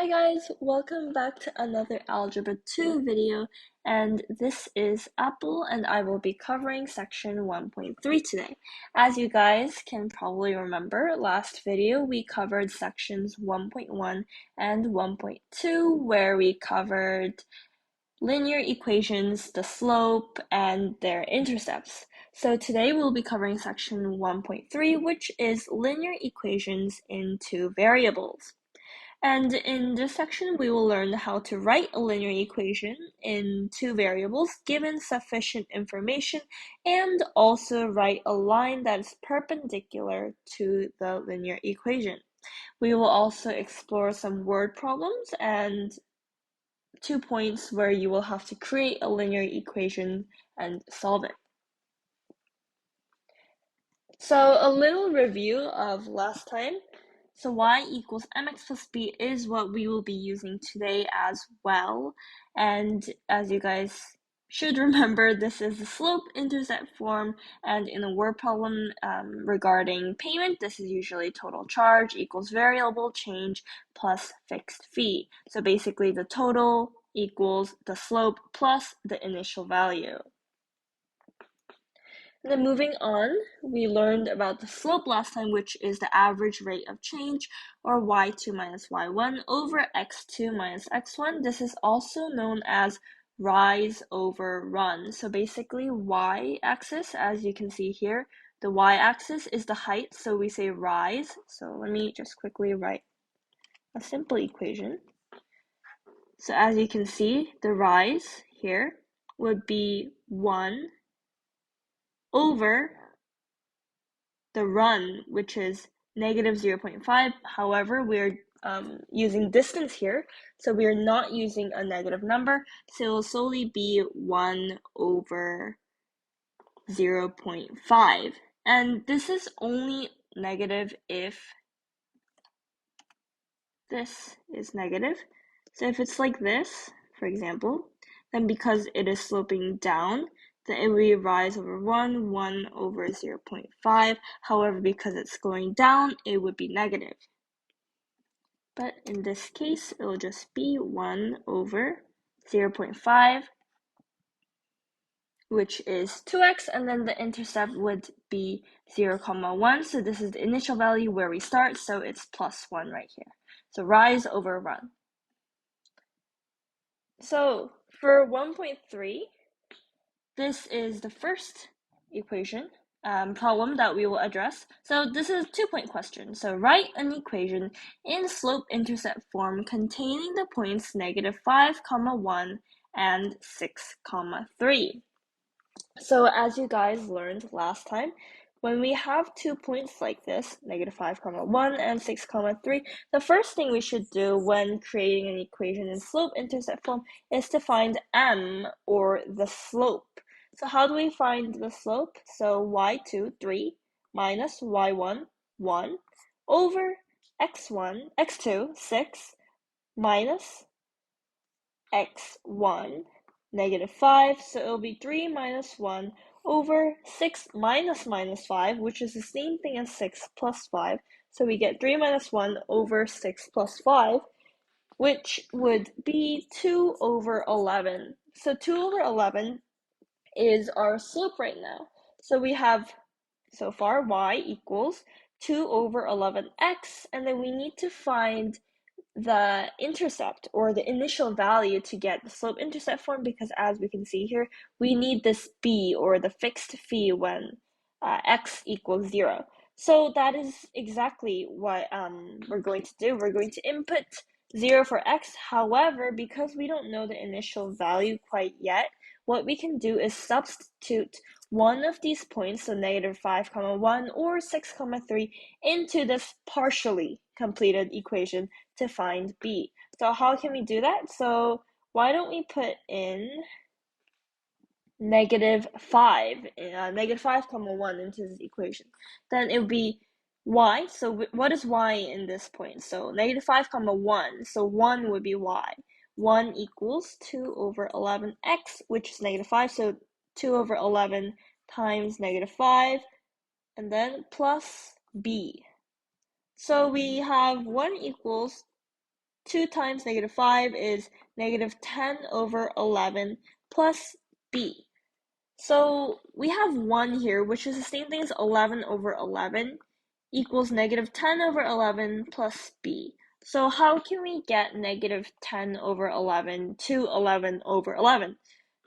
Hi guys, welcome back to another Algebra 2 video, and this is Apple, and I will be covering section 1.3 today. As you guys can probably remember, last video we covered sections 1.1 and 1.2, where we covered linear equations, the slope, and their intercepts. So today we'll be covering section 1.3, which is linear equations in two variables. And in this section, we will learn how to write a linear equation in two variables given sufficient information, and also write a line that is perpendicular to the linear equation. We will also explore some word problems and 2 points where you will have to create a linear equation and solve it. So a little review of last time. So y equals mx plus b is what we will be using today as well. And as you guys should remember, this is the slope-intercept form, and in a word problem regarding payment, this is usually total charge equals variable change plus fixed fee. So basically the total equals the slope plus the initial value. And then moving on, we learned about the slope last time, which is the average rate of change, or y2 minus y1 over x2 minus x1. This is also known as rise over run. So basically y-axis, as you can see here, the y-axis is the height, so we say rise. So let me just quickly write a simple equation. So as you can see, the rise here would be 1 over the run, which is negative 0.5. However, we're using distance here, so we are not using a negative number, so it will solely be 1 over 0.5. And this is only negative if this is negative. So if it's like this, for example, then because it is sloping down, then it will be rise over 1 over 0.5. However, because it's going down, it would be negative. But in this case, it will just be 1 over 0.5, which is 2x, and then the intercept would be 0, 1. So this is the initial value where we start, so it's plus 1 right here. So rise over run. So for 1.3, this is the first equation problem that we will address. So this is a 2-point question. So write an equation in slope-intercept form containing the points negative 5, 1, and 6, 3. So as you guys learned last time, when we have 2 points like this, negative 5, 1, and 6, 3, the first thing we should do when creating an equation in slope-intercept form is to find m, or the slope. So how do we find the slope? So y2, 3, minus y1, 1, over x2, 6, minus x1, negative 5, so it'll be 3 minus 1 over 6 minus 5, which is the same thing as 6 plus 5. So we get 3 minus 1 over 6 plus 5, which would be 2 over 11. So 2 over 11 is our slope right now. So we have, so far, y equals 2 over 11x, and then we need to find the intercept, or the initial value, to get the slope-intercept form, because as we can see here, we need this b, or the fixed fee, when x equals 0. So that is exactly what we're going to do. We're going to input 0 for x. However, because we don't know the initial value quite yet, what we can do is substitute one of these points, so negative 5, 1, or 6, 3, into this partially completed equation to find b. So how can we do that? So why don't we put in negative 5, negative 5, 1 into this equation? Then it would be y. So what is y in this point? So negative 5, 1. So 1 would be y. 1 equals 2 over 11x, which is negative 5. So 2 over 11 times negative 5, and then plus b. So we have 1 equals 2 times negative 5 is negative 10 over 11 plus b. So we have 1 here, which is the same thing as 11 over 11 equals negative 10 over 11 plus b. So how can we get negative 10 over 11 to 11 over 11?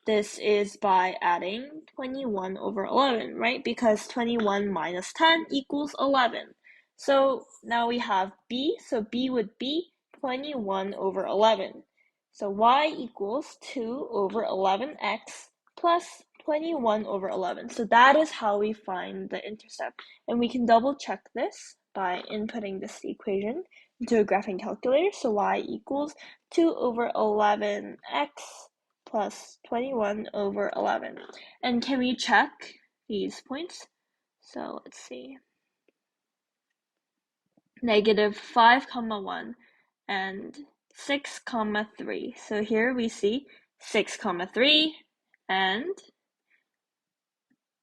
This is by adding 21 over 11, right? Because 21 minus 10 equals 11. So now we have b, so b would be 21 over 11. So y equals 2 over 11x plus 21 over 11. So that is how we find the intercept. And we can double check this by inputting this equation into a graphing calculator. So y equals 2 over 11x plus 21 over 11. And can we check these points? So let's see. Negative 5 comma 1 and 6 comma 3. So here we see 6 comma 3 and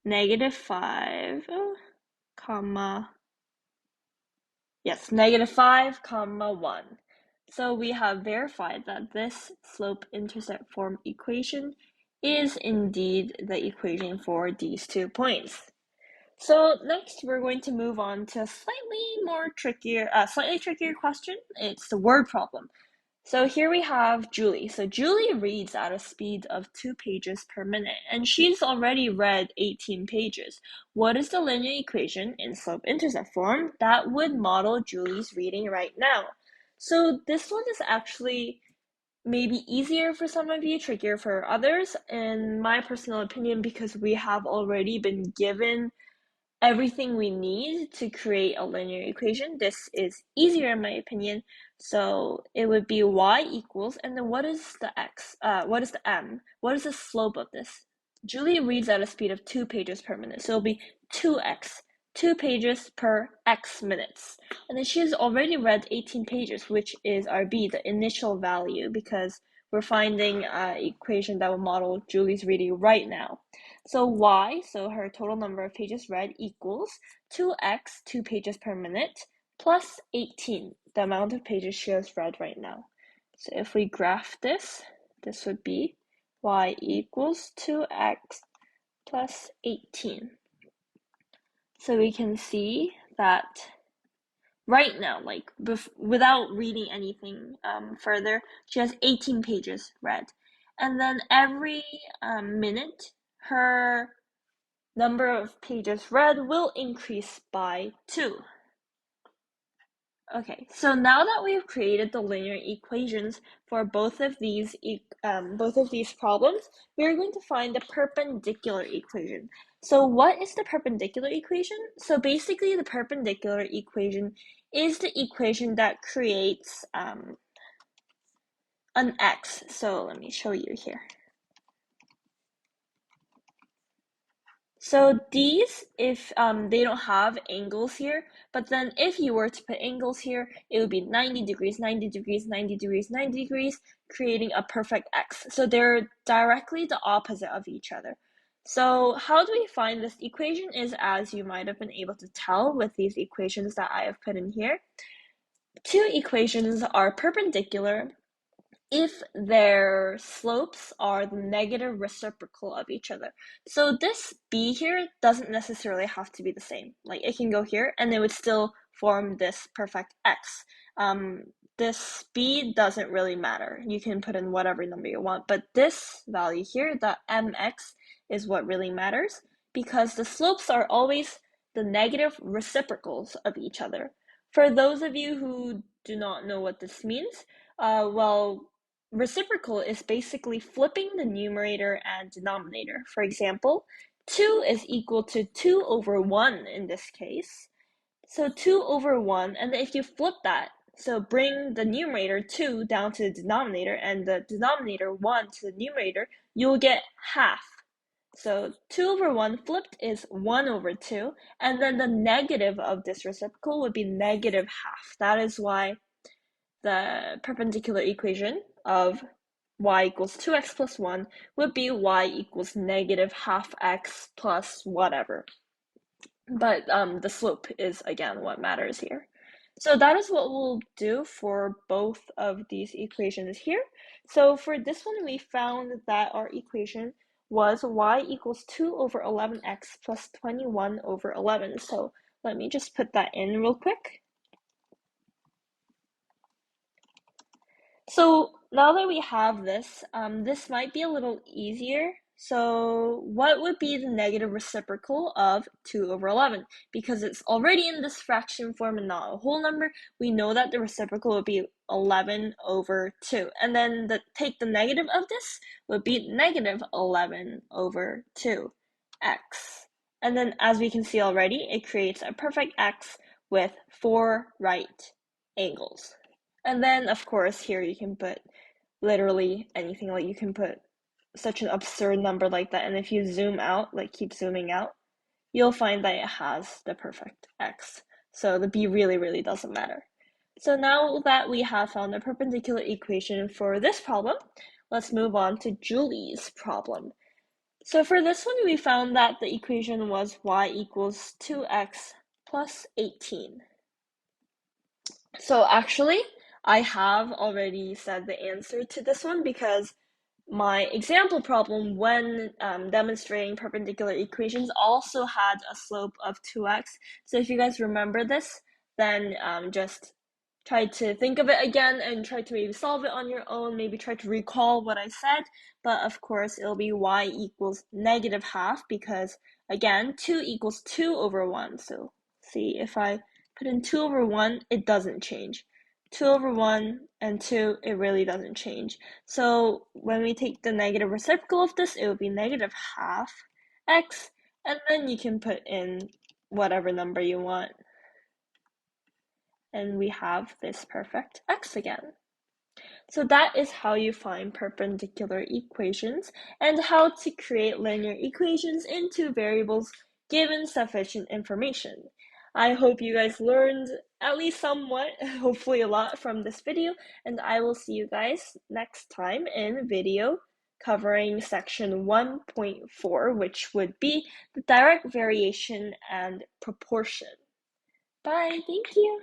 negative 5 comma, yes, negative 5 comma 1. So we have verified that this slope-intercept form equation is indeed the equation for these 2 points. So next we're going to move on to a slightly trickier question. It's the word problem. So here we have Julie. So Julie reads at a speed of 2 pages per minute, and she's already read 18 pages. What is the linear equation in slope-intercept form that would model Julie's reading right now? So this one is actually maybe easier for some of you, trickier for others, in my personal opinion, because we have already been given everything we need to create a linear equation. This is easier in my opinion. So it would be y equals, and then what is the x? What is the m? What is the slope of this? Julie reads at a speed of 2 pages per minute. So it'll be 2x, 2 pages per x minutes. And then she has already read 18 pages, which is our b, the initial value, because we're finding an equation that will model Julie's reading right now. So y, so her total number of pages read, equals 2x, 2 pages per minute, plus 18, the amount of pages she has read right now. So if we graph this, this would be y equals 2x plus 18. So we can see that right now, like without reading anything further, she has 18 pages read. And then every minute, her number of pages read will increase by 2. Okay, so now that we've created the linear equations for both of these problems, we're going to find the perpendicular equation. So what is the perpendicular equation? So basically the perpendicular equation is the equation that creates an x. So let me show you here. So these, if they don't have angles here, but then if you were to put angles here, it would be 90 degrees, 90 degrees, 90 degrees, 90 degrees, creating a perfect x. So they're directly the opposite of each other. So how do we find this equation is, as you might have been able to tell with these equations that I have put in here, 2 equations are perpendicular if their slopes are the negative reciprocal of each other. So this b here doesn't necessarily have to be the same. Like it can go here and it would still form this perfect x. This b doesn't really matter. You can put in whatever number you want, but this value here, the mx, is what really matters because the slopes are always the negative reciprocals of each other. For those of you who do not know what this means, well, reciprocal is basically flipping the numerator and denominator. For example, 2 is equal to 2 over 1 in this case. So 2 over 1, and if you flip that, so bring the numerator 2 down to the denominator and the denominator 1 to the numerator, you'll get half. So 2 over 1 flipped is 1 over 2, and then the negative of this reciprocal would be negative half. That is why the perpendicular equation of y equals 2x plus 1 would be y equals negative half x plus whatever. But the slope is, again, what matters here. So that is what we'll do for both of these equations here. So for this one, we found that our equation was y equals 2 over 11x plus 21 over 11. So let me just put that in real quick. So now that we have this, this might be a little easier. So what would be the negative reciprocal of 2 over 11? Because it's already in this fraction form and not a whole number, we know that the reciprocal would be 11 over 2. And then take the negative of this would be negative 11 over 2x. And then as we can see already, it creates a perfect x with 4 right angles. And then, of course, here you can put literally anything. Like you can put such an absurd number like that. And if you zoom out, like keep zooming out, you'll find that it has the perfect x. So the b really, really doesn't matter. So now that we have found the perpendicular equation for this problem, let's move on to Julie's problem. So for this one, we found that the equation was y equals 2x plus 18. So actually, I have already said the answer to this one because my example problem when demonstrating perpendicular equations also had a slope of 2x. So if you guys remember this, then just try to think of it again and try to maybe solve it on your own, maybe try to recall what I said. But of course, it'll be y equals negative half because, again, 2 equals 2 over 1. So see, if I put in 2 over 1, it doesn't change. 2 over 1 and 2, it really doesn't change. So when we take the negative reciprocal of this, it would be negative half x, and then you can put in whatever number you want. And we have this perfect x again. So that is how you find perpendicular equations and how to create linear equations into variables given sufficient information. I hope you guys learned at least somewhat, hopefully a lot from this video, and I will see you guys next time in video covering section 1.4, which would be the direct variation and proportion. Bye, thank you.